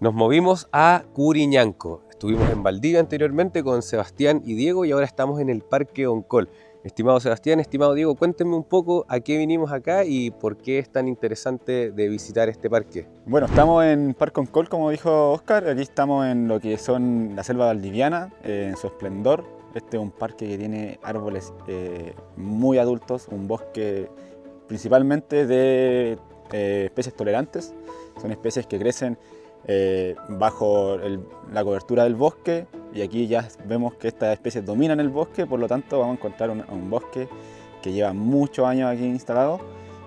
Nos movimos a Curiñanco. Estuvimos en Valdivia anteriormente con Sebastián y Diego y ahora estamos en el Parque Oncol. Estimado Sebastián, estimado Diego, cuéntenme un poco a qué vinimos acá y por qué es tan interesante de visitar este parque. Bueno, estamos en Parque Oncol, como dijo Oscar. Aquí estamos en lo que son la selva valdiviana, en su esplendor. Este es un parque que tiene árboles muy adultos, un bosque principalmente de especies tolerantes. Son especies que crecen bajo la cobertura del bosque, y aquí ya vemos que estas especies dominan el bosque, por lo tanto vamos a encontrar un bosque que lleva muchos años aquí instalado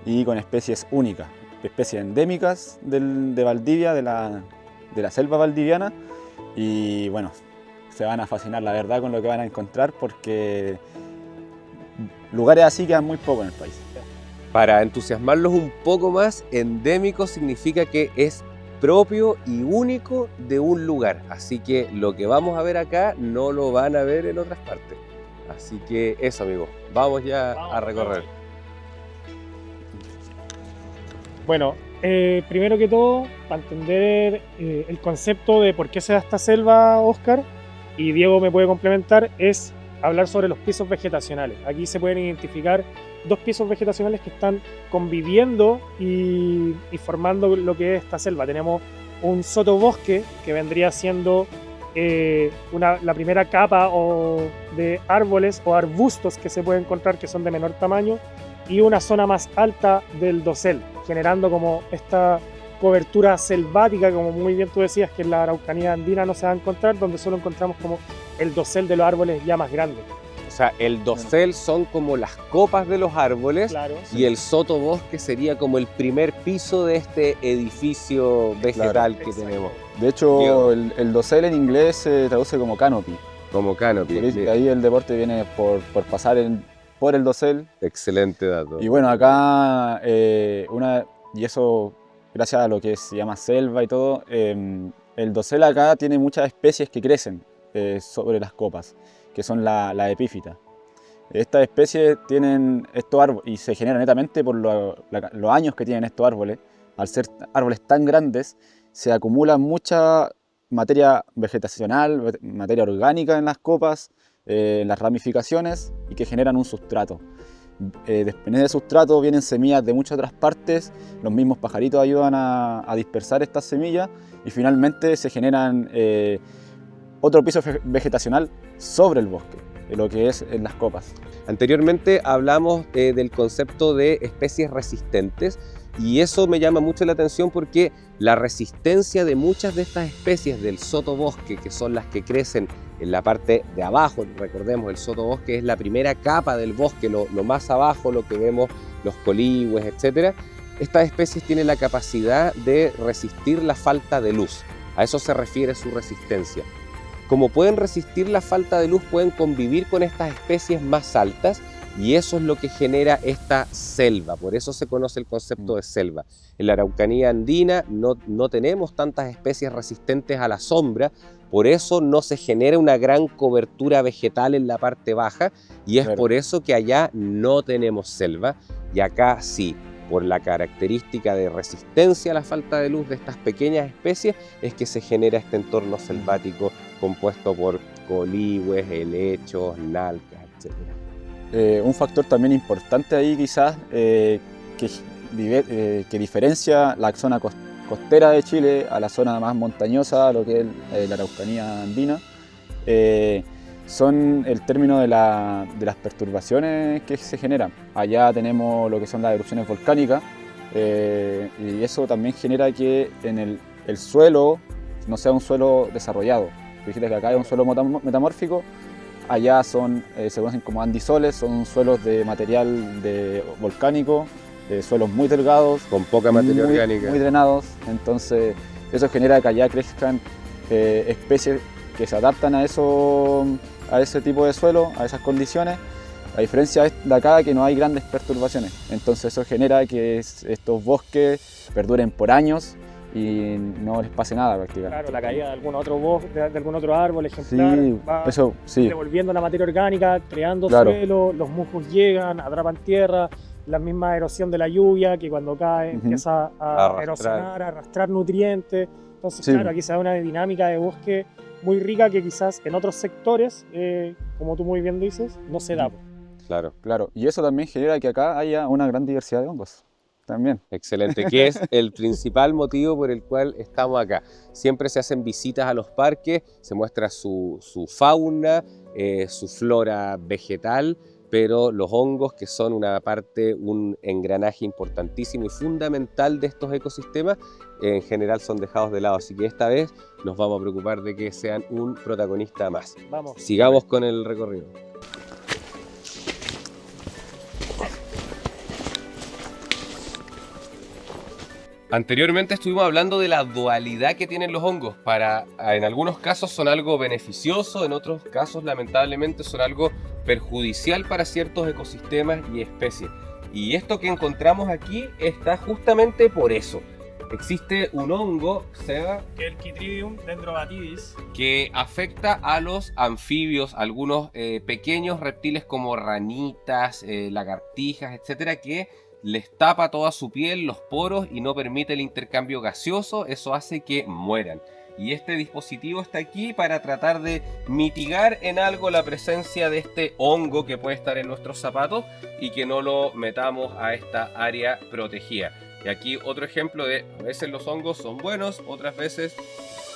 y con especies únicas, especies endémicas de Valdivia, de la selva valdiviana. Y bueno, se van a fascinar la verdad con lo que van a encontrar, porque lugares así quedan muy pocos en el país. Para entusiasmarlos un poco más, endémico significa que es propio y único de un lugar, así que lo que vamos a ver acá no lo van a ver en otras partes. Así que eso, amigos, vamos ya a recorrer. Bueno, primero que todo, para entender el concepto de por qué se da esta selva, Oscar, y Diego me puede complementar, es hablar sobre los pisos vegetacionales. Aquí se pueden identificar dos pisos vegetacionales que están conviviendo y formando lo que es esta selva. Tenemos un sotobosque, que vendría siendo la primera capa de árboles o arbustos que se puede encontrar, que son de menor tamaño, y una zona más alta del dosel, generando como esta cobertura selvática, como muy bien tú decías, que en la Araucanía andina no se va a encontrar, donde solo encontramos como el dosel de los árboles ya más grandes. O sea, el dosel son como las copas de los árboles, Claro, y sí. el sotobosque sería como el primer piso de este edificio vegetal que Exacto. tenemos, De hecho, Diego. el dosel en inglés se traduce como canopy. Como canopy. De ahí el deporte viene por pasar por el dosel. Excelente dato. Y bueno, acá, y eso gracias a lo que se llama selva y todo, el dosel acá tiene muchas especies que crecen sobre las copas, que son la epífita. Estas especies tienen estos árboles y se generan netamente por los años que tienen estos árboles. Al ser árboles tan grandes, se acumula mucha materia vegetacional, materia orgánica en las copas, en las ramificaciones, y que generan un sustrato. En ese sustrato vienen semillas de muchas otras partes, los mismos pajaritos ayudan a dispersar estas semillas, y finalmente se generan otro piso vegetacional sobre el bosque, lo que es en las copas. Anteriormente hablamos del concepto de especies resistentes, y eso me llama mucho la atención porque la resistencia de muchas de estas especies del sotobosque, que son las que crecen en la parte de abajo, recordemos, el sotobosque es la primera capa del bosque, lo más abajo, lo que vemos, los coligües, etc. Estas especies tienen la capacidad de resistir la falta de luz, a eso se refiere su resistencia. Como pueden resistir la falta de luz, pueden convivir con estas especies más altas, y eso es lo que genera esta selva, por eso se conoce el concepto de selva. En la Araucanía andina no tenemos tantas especies resistentes a la sombra, por eso no se genera una gran cobertura vegetal en la parte baja, y es por eso que allá no tenemos selva, y acá sí. Por la característica de resistencia a la falta de luz de estas pequeñas especies, es que se genera este entorno selvático compuesto por coligües, helechos, nalcas, etc. Un factor también importante ahí quizás que diferencia la zona costera de Chile a la zona más montañosa, lo que es la Araucanía andina, son el término de las perturbaciones que se generan. Allá tenemos lo que son las erupciones volcánicas, y eso también genera que en el suelo no sea un suelo desarrollado. Fíjate que acá es un suelo metamórfico, allá se conocen como andisoles, son suelos de material volcánico, suelos muy delgados, con poca materia orgánica, muy drenados. Entonces eso genera que allá crezcan especies que se adaptan a ese tipo de suelo, a esas condiciones, a diferencia de acá, que no hay grandes perturbaciones. Entonces eso genera que estos bosques perduren por años y no les pase nada prácticamente. Claro, la caída de algún otro bosque, de algún otro árbol ejemplar, sí, devolviendo la materia orgánica, creando claro, suelo, los musgos llegan, atrapan tierra, la misma erosión de la lluvia, que cuando cae empieza a erosionar, a arrastrar nutrientes, Entonces, Sí. claro, aquí se da una dinámica de bosque muy rica que quizás en otros sectores, como tú muy bien dices, no se da. Claro, Claro, y eso también genera que acá haya una gran diversidad de hongos. También. excelente, que es el principal motivo por el cual estamos acá. Siempre se hacen visitas a los parques, se muestra su fauna, su flora vegetal, pero los hongos, que son una parte, un engranaje importantísimo y fundamental de estos ecosistemas, en general son dejados de lado. Así que esta vez nos vamos a preocupar de que sean un protagonista más. Vamos. Sigamos con el recorrido. Anteriormente estuvimos hablando de la dualidad que tienen los hongos. En algunos casos son algo beneficioso, en otros casos lamentablemente son algo perjudicial para ciertos ecosistemas y especies. Y esto que encontramos aquí está justamente por eso. Existe un hongo, Seba, Que el Chytridium dendrobatidis. que afecta a los anfibios, algunos pequeños reptiles como ranitas, lagartijas, etcétera, que les tapa toda su piel, los poros, y no permite el intercambio gaseoso. Eso hace que mueran. Y este dispositivo está aquí para tratar de mitigar en algo la presencia de este hongo que puede estar en nuestros zapatos y que no lo metamos a esta área protegida. Y aquí otro ejemplo de, a veces los hongos son buenos, otras veces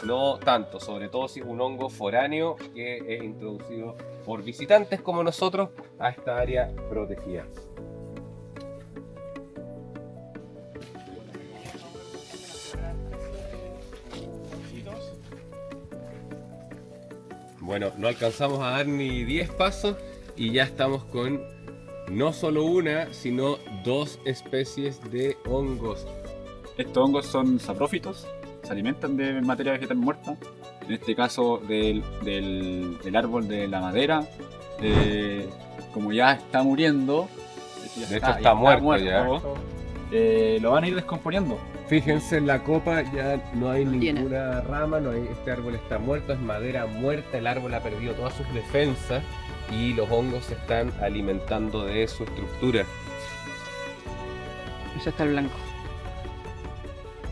no tanto, sobre todo si es un hongo foráneo que es introducido por visitantes como nosotros a esta área protegida. Bueno, no alcanzamos a dar ni 10 pasos y ya estamos con no solo una, sino 2 especies de hongos. Estos hongos son saprófitos, se alimentan de materia vegetal muerta, en este caso del árbol de la madera. Como ya está muriendo, De hecho está muerto ya. Lo van a ir descomponiendo. Fíjense, en la copa ya no hay Tiene. ninguna rama, este árbol está muerto, es madera muerta, el árbol ha perdido todas sus defensas y los hongos se están alimentando de su estructura. Eso está el blanco.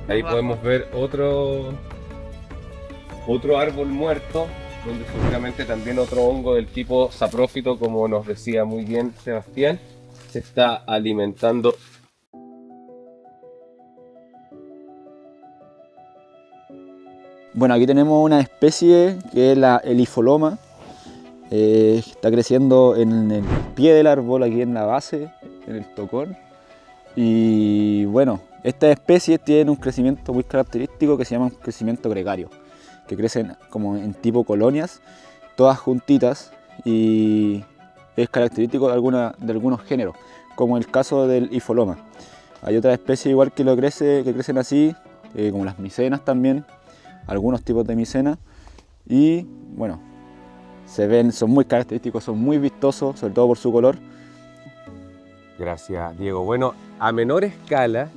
Ahí Abajo. podemos ver otro árbol muerto, donde seguramente también otro hongo del tipo saprófito, como nos decía muy bien Sebastián, se está alimentando. Bueno, aquí tenemos una especie que es el Ifoloma. Está creciendo en el pie del árbol, aquí en la base, en el tocón. Y bueno, estas especies tienen un crecimiento muy característico que se llama un crecimiento gregario, que crecen como en tipo colonias, todas juntitas, y es característico de algunos géneros, como el caso del Ifoloma. Hay otras especies igual que crecen así, como las micenas también, algunos tipos de micenas, y bueno, son muy característicos, son muy vistosos, sobre todo por su color. Gracias, Diego. Bueno, a menor escala,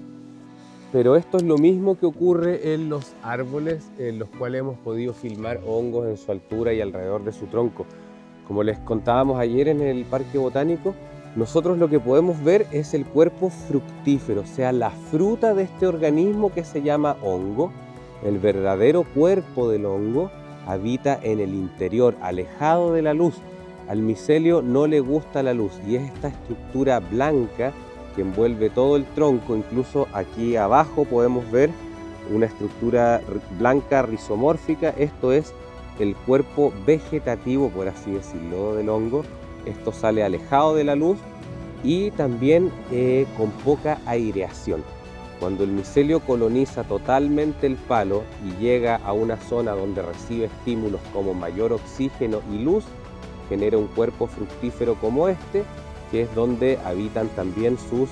pero esto es lo mismo que ocurre en los árboles en los cuales hemos podido filmar hongos en su altura y alrededor de su tronco. Como les contábamos ayer en el Parque Botánico, nosotros lo que podemos ver es el cuerpo fructífero, o sea, la fruta de este organismo que se llama hongo. El verdadero cuerpo del hongo habita en el interior, alejado de la luz. Al micelio no le gusta la luz y es esta estructura blanca que envuelve todo el tronco. Incluso aquí abajo podemos ver una estructura blanca rizomórfica. Esto es el cuerpo vegetativo, por así decirlo, del hongo. Esto sale alejado de la luz y también con poca aireación. Cuando el micelio coloniza totalmente el palo y llega a una zona donde recibe estímulos como mayor oxígeno y luz, genera un cuerpo fructífero como este, que es donde habitan también sus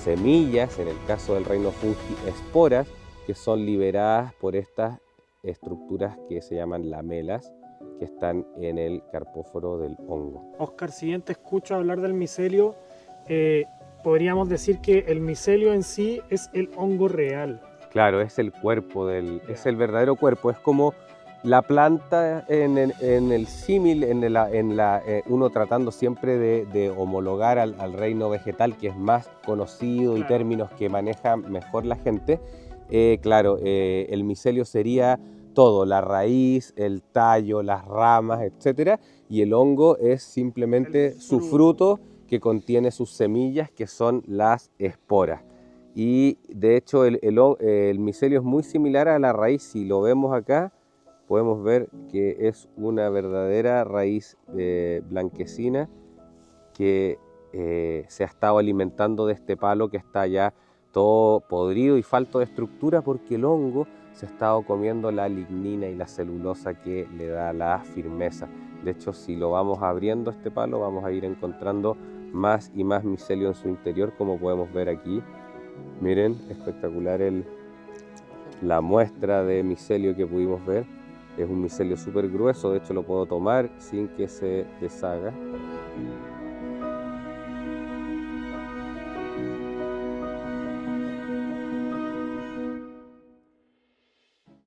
semillas, en el caso del reino fungi, esporas, que son liberadas por estas estructuras que se llaman lamelas, que están en el carpóforo del hongo. Oscar, si bien te escucho hablar del micelio, podríamos decir que el micelio en sí es el hongo real. Claro, es el cuerpo es el verdadero cuerpo, es como la planta en el símil, uno tratando siempre de homologar al reino vegetal, que es más conocido y Claro. términos que maneja mejor la gente. Claro, el micelio sería todo, la raíz, el tallo, las ramas, etcétera, y el hongo es simplemente El su fruto. fruto que contiene sus semillas, que son las esporas. Y de hecho el micelio es muy similar a la raíz. Si lo vemos acá, podemos ver que es una verdadera raíz blanquecina que se ha estado alimentando de este palo que está ya todo podrido y falto de estructura, porque el hongo se ha estado comiendo la lignina y la celulosa que le da la firmeza. De hecho, si lo vamos abriendo este palo, vamos a ir encontrando más y más micelio en su interior, como podemos ver aquí. Miren, espectacular la muestra de micelio que pudimos ver. Es un micelio súper grueso, de hecho lo puedo tomar sin que se deshaga.